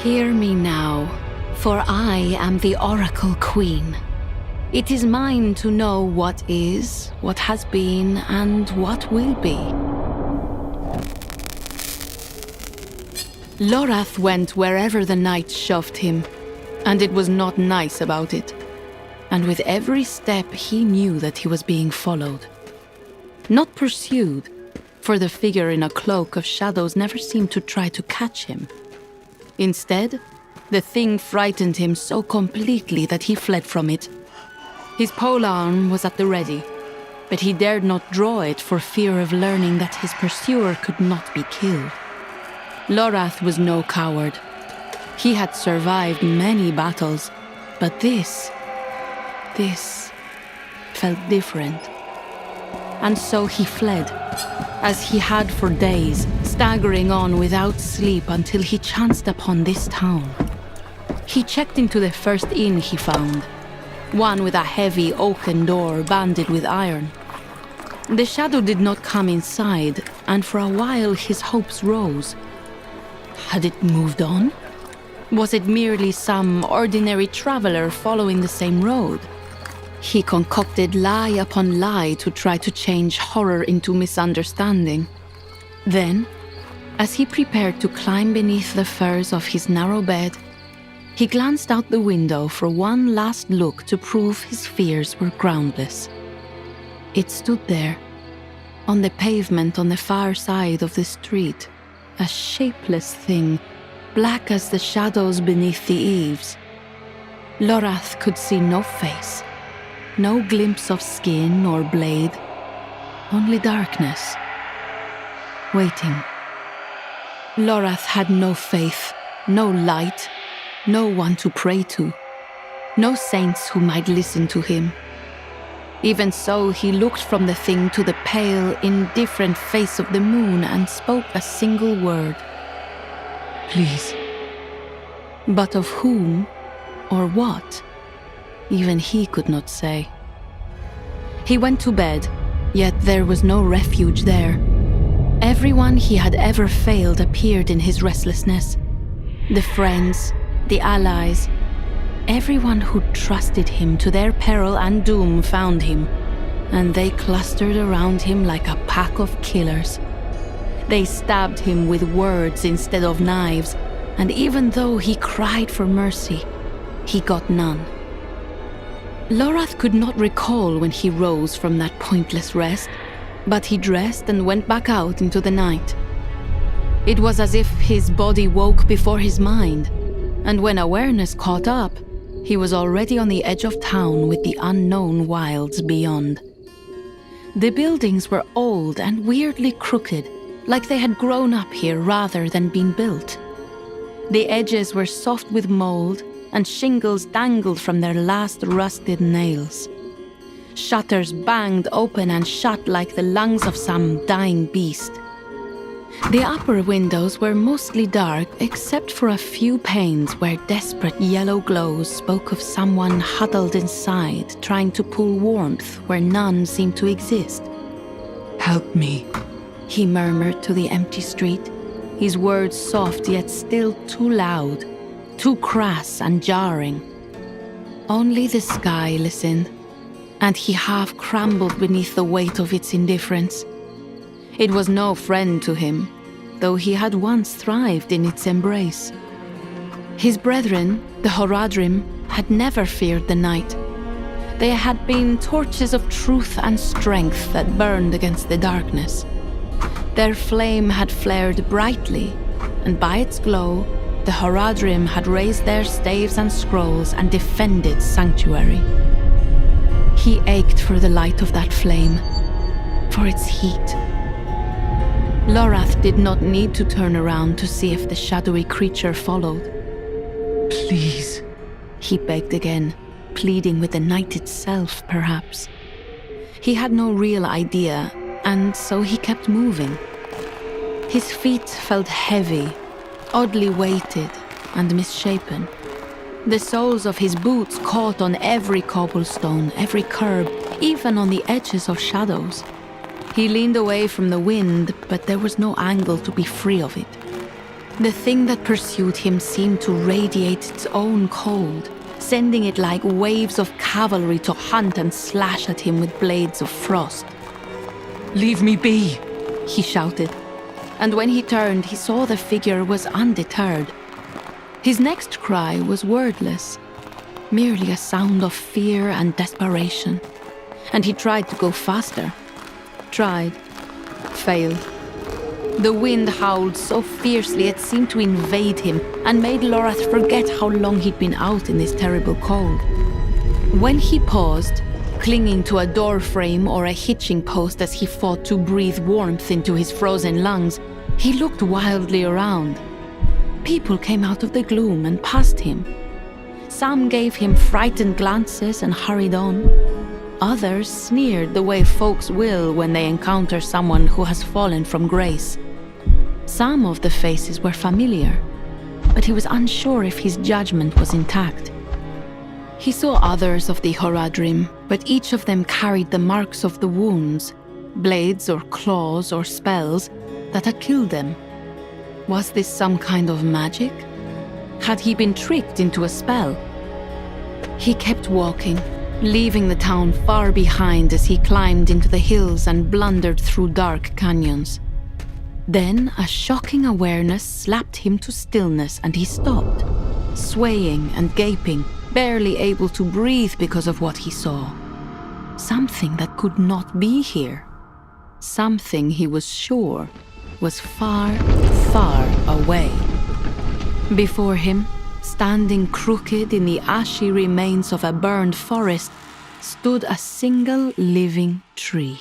Hear me now, for I am the Oracle Queen. It is mine to know what is, what has been, and what will be. Lorath went wherever the knight shoved him, and it was not nice about it. And with every step he knew that he was being followed. Not pursued, for the figure in a cloak of shadows never seemed to try to catch him. Instead, the thing frightened him so completely that he fled from it. His polearm was at the ready, but he dared not draw it for fear of learning that his pursuer could not be killed. Lorath was no coward. He had survived many battles, but this felt different. And so he fled, as he had for days, staggering on without sleep until he chanced upon this town. He checked into the first inn he found, one with a heavy oaken door banded with iron. The shadow did not come inside, and for a while his hopes rose. Had it moved on? Was it merely some ordinary traveler following the same road? He concocted lie upon lie to try to change horror into misunderstanding. Then, as he prepared to climb beneath the furs of his narrow bed, he glanced out the window for one last look to prove his fears were groundless. It stood there, on the pavement on the far side of the street, a shapeless thing, black as the shadows beneath the eaves. Lorath could see no face, no glimpse of skin or blade, only darkness. Waiting. Lorath had no faith, no light, no one to pray to, no saints who might listen to him. Even so, he looked from the thing to the pale, indifferent face of the moon and spoke a single word. Please. But of whom or what? Even he could not say. He went to bed, yet there was no refuge there. Everyone he had ever failed appeared in his restlessness. The friends, the allies, everyone who trusted him to their peril and doom found him, and they clustered around him like a pack of killers. They stabbed him with words instead of knives, and even though he cried for mercy, he got none. Lorath could not recall when he rose from that pointless rest, but he dressed and went back out into the night. It was as if his body woke before his mind, and when awareness caught up, he was already on the edge of town with the unknown wilds beyond. The buildings were old and weirdly crooked, like they had grown up here rather than been built. The edges were soft with mold, and shingles dangled from their last rusted nails. Shutters banged open and shut like the lungs of some dying beast. The upper windows were mostly dark except for a few panes where desperate yellow glows spoke of someone huddled inside trying to pull warmth where none seemed to exist. "Help me," he murmured to the empty street, his words soft yet still too loud, too crass and jarring. Only the sky listened, and he half crumbled beneath the weight of its indifference. It was no friend to him, though he had once thrived in its embrace. His brethren, the Horadrim, had never feared the night. They had been torches of truth and strength that burned against the darkness. Their flame had flared brightly, and by its glow, the Horadrim had raised their staves and scrolls and defended sanctuary. He ached for the light of that flame, for its heat. Lorath did not need to turn around to see if the shadowy creature followed. "Please," he begged again, pleading with the night itself, perhaps. He had no real idea, and so he kept moving. His feet felt heavy, oddly weighted and misshapen. The soles of his boots caught on every cobblestone, every curb, even on the edges of shadows. He leaned away from the wind, but there was no angle to be free of it. The thing that pursued him seemed to radiate its own cold, sending it like waves of cavalry to hunt and slash at him with blades of frost. "Leave me be!" he shouted, and when he turned, he saw the figure was undeterred. His next cry was wordless, merely a sound of fear and desperation, and he tried to go faster. Tried. Failed. The wind howled so fiercely it seemed to invade him and made Lorath forget how long he'd been out in this terrible cold. When he paused, clinging to a door frame or a hitching post as he fought to breathe warmth into his frozen lungs, he looked wildly around. People came out of the gloom and passed him. Some gave him frightened glances and hurried on. Others sneered the way folks will when they encounter someone who has fallen from grace. Some of the faces were familiar, but he was unsure if his judgment was intact. He saw others of the Horadrim, but each of them carried the marks of the wounds, blades or claws or spells that had killed them. Was this some kind of magic? Had he been tricked into a spell? He kept walking, leaving the town far behind as he climbed into the hills and blundered through dark canyons. Then a shocking awareness slapped him to stillness and he stopped, swaying and gaping, barely able to breathe because of what he saw. Something that could not be here. Something he was sure was far, far away. Before him, standing crooked in the ashy remains of a burned forest, stood a single living tree.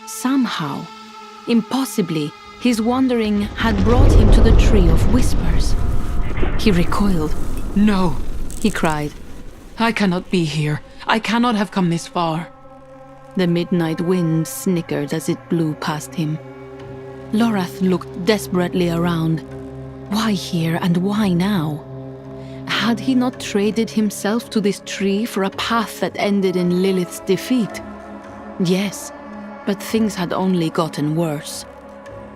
Somehow, impossibly, his wandering had brought him to the Tree of Whispers. He recoiled. "No," he cried. "I cannot be here. I cannot have come this far." The midnight wind snickered as it blew past him. Lorath looked desperately around. Why here and why now? Had he not traded himself to this tree for a path that ended in Lilith's defeat? Yes, but things had only gotten worse.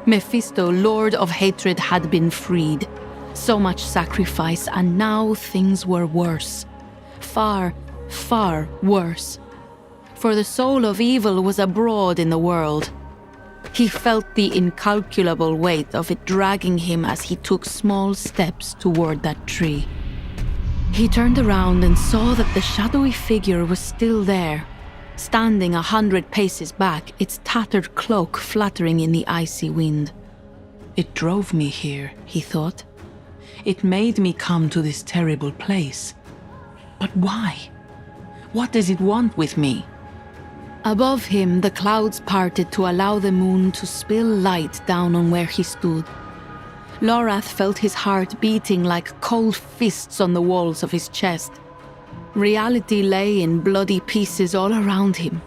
Mephisto, Lord of Hatred, had been freed. So much sacrifice, and now things were worse. Far, far worse. For the soul of evil was abroad in the world. He felt the incalculable weight of it dragging him as he took small steps toward that tree. He turned around and saw that the shadowy figure was still there, standing 100 paces back, its tattered cloak fluttering in the icy wind. "It drove me here," he thought. "It made me come to this terrible place. But why? What does it want with me?" Above him, the clouds parted to allow the moon to spill light down on where he stood. Lorath felt his heart beating like cold fists on the walls of his chest. Reality lay in bloody pieces all around him.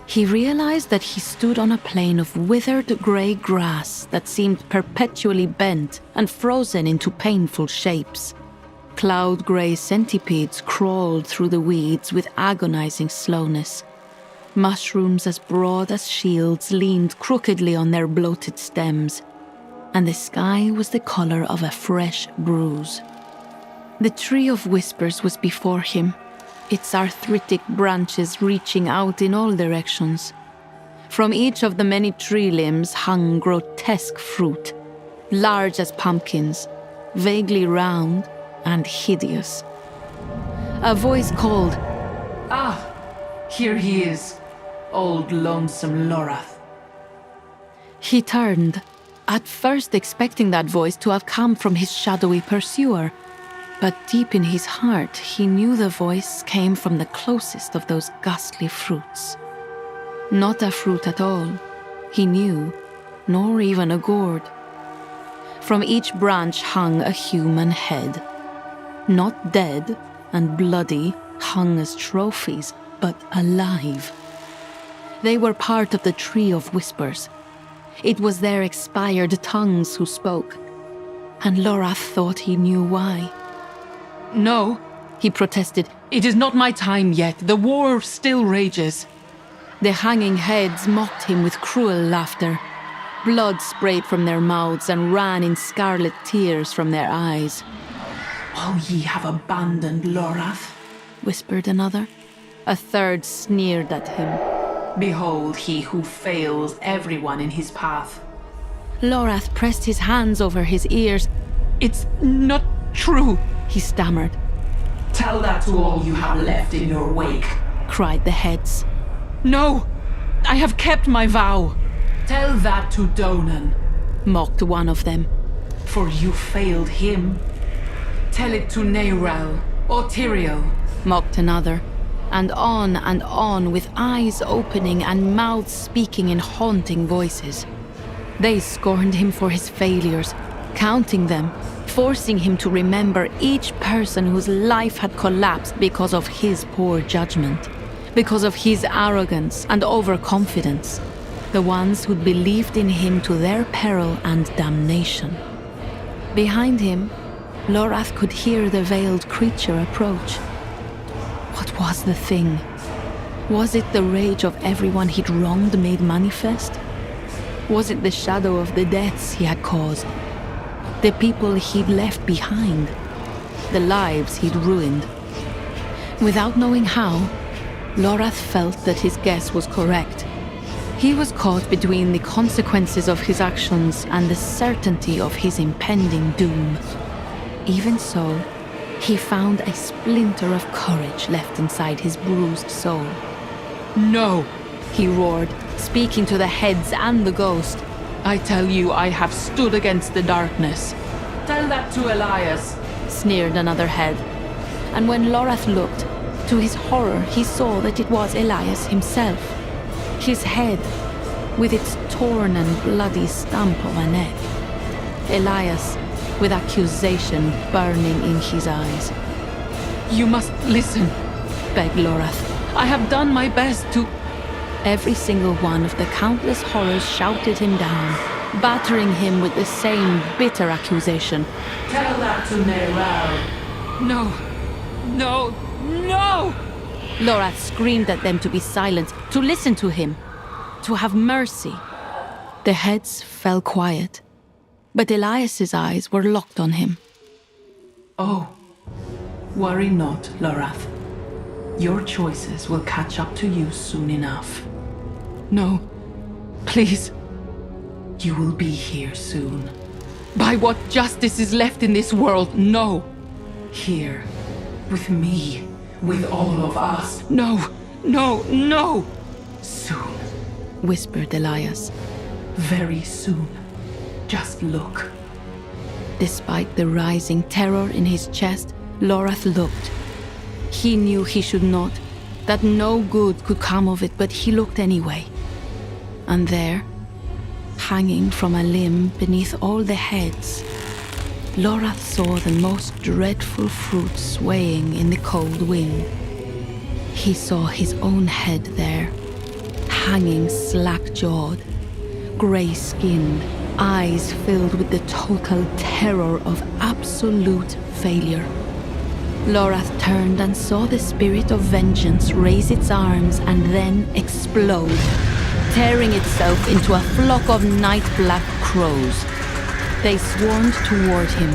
He realized that he stood on a plain of withered gray grass that seemed perpetually bent and frozen into painful shapes. Cloud-gray centipedes crawled through the weeds with agonizing slowness. Mushrooms as broad as shields leaned crookedly on their bloated stems, and the sky was the color of a fresh bruise. The Tree of Whispers was before him, its arthritic branches reaching out in all directions. From each of the many tree limbs hung grotesque fruit, large as pumpkins, vaguely round and hideous. A voice called, "Ah, here he is, old lonesome Lorath." He turned, at first expecting that voice to have come from his shadowy pursuer, but deep in his heart he knew the voice came from the closest of those ghastly fruits. Not a fruit at all, he knew, nor even a gourd. From each branch hung a human head, not dead and bloody, hung as trophies, but alive. They were part of the Tree of Whispers. It was their expired tongues who spoke, and Lorath thought he knew why. "No," he protested. "It is not my time yet. The war still rages." The hanging heads mocked him with cruel laughter. Blood sprayed from their mouths and ran in scarlet tears from their eyes. "All ye have abandoned Lorath," whispered another. A third sneered at him. "Behold he who fails everyone in his path." Lorath pressed his hands over his ears. "It's not true," he stammered. "Tell that to all you have left in your wake," cried the heads. "No, I have kept my vow." "Tell that to Donan," mocked one of them. "For you failed him." "Tell it to Neyrel or Tyrael," mocked another. And on with eyes opening and mouths speaking in haunting voices. They scorned him for his failures, counting them, forcing him to remember each person whose life had collapsed because of his poor judgment, because of his arrogance and overconfidence, the ones who'd believed in him to their peril and damnation. Behind him, Lorath could hear the veiled creature approach. What was the thing? Was it the rage of everyone he'd wronged made manifest? Was it the shadow of the deaths he had caused? The people he'd left behind? The lives he'd ruined? Without knowing how, Lorath felt that his guess was correct. He was caught between the consequences of his actions and the certainty of his impending doom. Even so, he found a splinter of courage left inside his bruised soul. "No," he roared, speaking to the heads and the ghost. "I tell you, I have stood against the darkness." "Tell that to Elias," sneered another head. And when Lorath looked, to his horror he saw that it was Elias himself. His head, with its torn and bloody stump of a neck. Elias, with accusation burning in his eyes. "You must listen," begged Lorath. "I have done my best to—" Every single one of the countless horrors shouted him down, battering him with the same bitter accusation. "Tell that to Neyrel." "No, no, no!" Lorath screamed at them to be silent, to listen to him, to have mercy. The heads fell quiet, but Elias's eyes were locked on him. "Oh, worry not, Lorath. Your choices will catch up to you soon enough. No, please. You will be here soon. By what justice is left in this world, no. Here, with me, with all of us. No, no, no! Soon," whispered Elias. "Very soon. Just look." Despite the rising terror in his chest, Lorath looked. He knew he should not, that no good could come of it, but he looked anyway. And there, hanging from a limb beneath all the heads, Lorath saw the most dreadful fruit swaying in the cold wind. He saw his own head there, hanging slack-jawed, grey-skinned, eyes filled with the total terror of absolute failure. Lorath turned and saw the spirit of vengeance raise its arms and then explode, tearing itself into a flock of night-black crows. They swarmed toward him,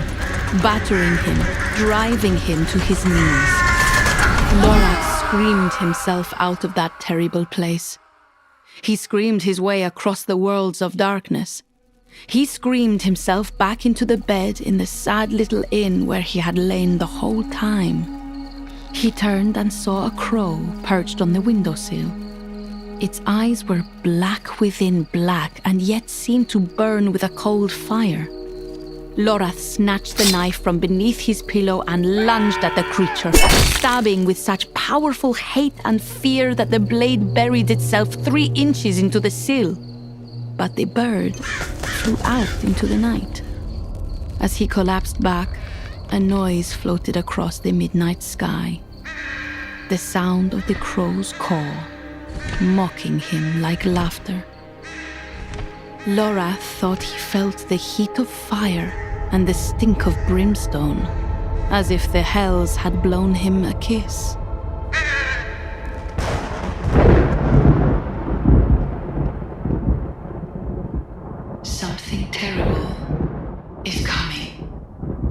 battering him, driving him to his knees. Lorath screamed himself out of that terrible place. He screamed his way across the worlds of darkness. He screamed himself back into the bed in the sad little inn where he had lain the whole time. He turned and saw a crow perched on the windowsill. Its eyes were black within black and yet seemed to burn with a cold fire. Lorath snatched the knife from beneath his pillow and lunged at the creature, stabbing with such powerful hate and fear that the blade buried itself 3 inches into the sill. But the bird flew out into the night. As he collapsed back, a noise floated across the midnight sky. The sound of the crow's call, mocking him like laughter. Lorath thought he felt the heat of fire and the stink of brimstone, as if the hells had blown him a kiss.